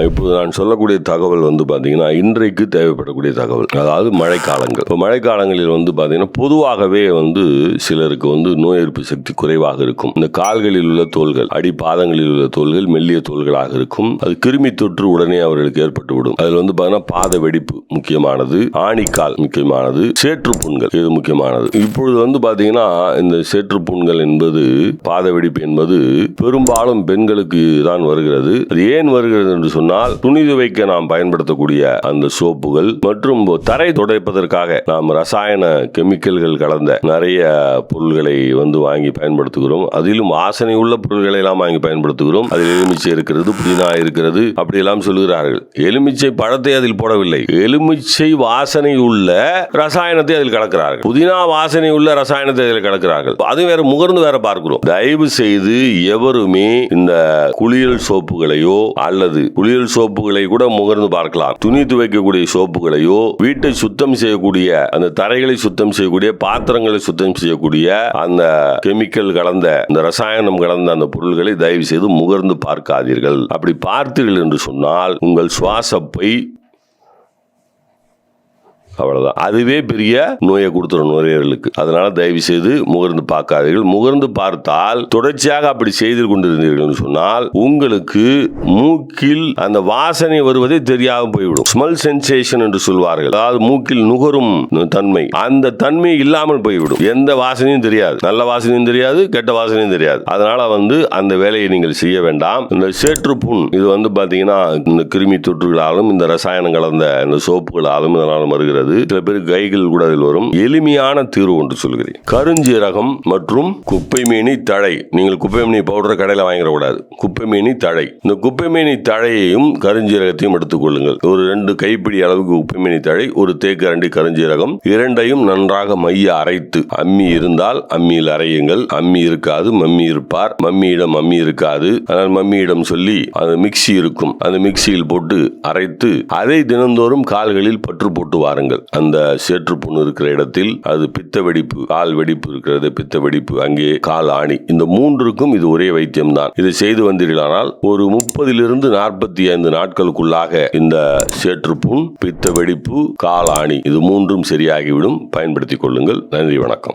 இப்போது நான் சொல்லக்கூடிய தகவல் பார்த்தீங்கன்னா இன்றைக்கு தேவைப்படக்கூடிய தகவல், அதாவது மழைக்காலங்கள். இப்போ மழைக்காலங்களில் பார்த்தீங்கன்னா பொதுவாகவே சிலருக்கு நோய் எதிர்ப்பு சக்தி குறைவாக இருக்கும். இந்த கால்களில் உள்ள தோள்கள், அடி பாதங்களில் உள்ள தோள்கள் மெல்லிய தோள்களாக இருக்கும். அது கிருமி தொற்று உடனே அவர்களுக்கு ஏற்பட்டுவிடும். அதில் பார்த்தீங்கன்னா பாத வெடிப்பு முக்கியமானது, ஆணிக்கால் முக்கியமானது, சேற்று புண்கள் இது முக்கியமானது. இப்பொழுது பார்த்தீங்கன்னா இந்த சேற்று புண்கள் என்பது, பாத வெடிப்பு என்பது பெரும்பாலும் பெண்களுக்கு தான் வருகிறது. அது ஏன் வருகிறது என்று சொன்னால், துணி துவைக்க நாம் பயன்படுத்தக்கூடிய அந்த சோப்புகள் மற்றும் தரை துடைப்பதற்காக நாம் ரசாயன கெமிக்கல்கள் கலந்த நிறைய பொருள்களை வாங்கி பயன்படுத்துகிறோம். அதிலும் வாசனை உள்ள பொருள்களை எல்லாம் வாங்கி பயன்படுத்துகிறோம். அதில் எலுமிச்சை இருக்கிறது, புதினா இருக்கிறது, அப்படி எல்லாம் சொல்கிறார்கள். எலுமிச்சை பழத்தை அதில் போடவில்லை, எலுமிச்சை வாசனை உள்ள ரசாயனத்தை அதில் கலக்கிறார்கள். புதினா வாசனை உள்ள ரசாயனத்தை அதில் கலக்கிறார்கள். அது வேற முகர்ந்து வேற பார்க்கிறோம். தயவு செய்து எவருமே இந்த குளியல் சோப்புகளையோ அல்லது குளியல் சோப்புகளை கூட முகர்ந்து பார்க்கலாம். துணி துவைக்கக்கூடிய சோப்புகளையோ, வீட்டை சுத்தம் செய்யக்கூடிய அந்த தரைகளை சுத்தம் செய்யக்கூடிய, பாத்திரங்களை சுத்தம் செய்யக்கூடிய அந்த கெமிக்கல் கலந்த, அந்த ரசாயனம் கலந்த அந்த பொருள்களை தயவு செய்து முகர்ந்து பார்க்காதீர்கள். அப்படி பார்த்தீர்கள் என்று சொன்னால் உங்கள் சுவாசப்பை அவ்வளவுதான், அதுவே பெரிய நோயை கொடுத்துரும் நுரையீரலுக்கு. அதனால தயவு செய்து முகர்ந்து பார்க்காதீர்கள். முகர்ந்து பார்த்தால் தொடர்ச்சியாக அப்படி செய்து கொண்டிருந்தீர்கள் சொன்னால் உங்களுக்கு மூக்கில் அந்த வாசனை வருவதே தெரியாமல் போய்விடும். ஸ்மெல் சென்சேஷன் என்று சொல்வார்கள். அதாவது மூக்கில் நுகரும் தன்மை, அந்த தன்மை இல்லாமல் போய்விடும். எந்த வாசனையும் தெரியாது, நல்ல வாசனையும் தெரியாது, கெட்ட வாசனையும் தெரியாது. அதனால அந்த வேலையை நீங்கள் செய்ய வேண்டாம். இந்த சேற்று புண் இது பாத்தீங்கன்னா இந்த கிருமி தொற்றுகளாலும் இந்த ரசாயனம் கலந்த இந்த சோப்புகளாலும் இதனால வருகிறது. சில பேர் கைகள் கூட அதில் வரும். எளிமையான தீர்வு ஒன்று சொல்கிறேன். கருஞ்சீரகம் மற்றும் குப்பைமேனி தழை. நீங்கள் குப்பைமேனி பவுடரை கடையில் வாங்கிட கூடாது. குப்பைமேனி தழை, இந்த குப்பைமேனி தழையையும் கருஞ்சீரகத்தையும் எடுத்துக்கொள்ளுங்கள். ஒரு 2 கைப்பிடி அளவுக்கு குப்பைமேனி தழை, ஒரு தேக்கரண்டி கருஞ்சீரகம், இரண்டையும் நன்றாக மைய அரைத்து, அம்மி இருந்தால் அம்மியில் அரையுங்கள். அம்மி இருக்காது, மம்மி இருப்பார். மம்மியிடம் அம்மி இருக்காது, ஆனால் மம்மியிடம் சொல்லி அந்த மிக்சி இருக்கும், அந்த மிக்சியில் போட்டு அரைத்து அதை தினந்தோறும் கால்களில் பற்று போட்டு வாருங்கள். அந்த சேற்று புண் இருக்கிற இடத்தில் அது பித்த வெடிப்பு, கால் வெடிப்பு இருக்கிறது, பித்த வெடிப்பு, அங்கே கால் ஆணி, இந்த 3க்கும் இது ஒரே வைத்தியம் தான். இதை செய்து வந்தீர்களானால் ஒரு 30 to 45 நாட்களுக்குள்ளாக இந்த சேற்று புண், பித்த வெடிப்பு, கால் ஆணி இது 3ம் சரியாகிவிடும். பயன்படுத்திக் கொள்ளுங்கள். நன்றி, வணக்கம்.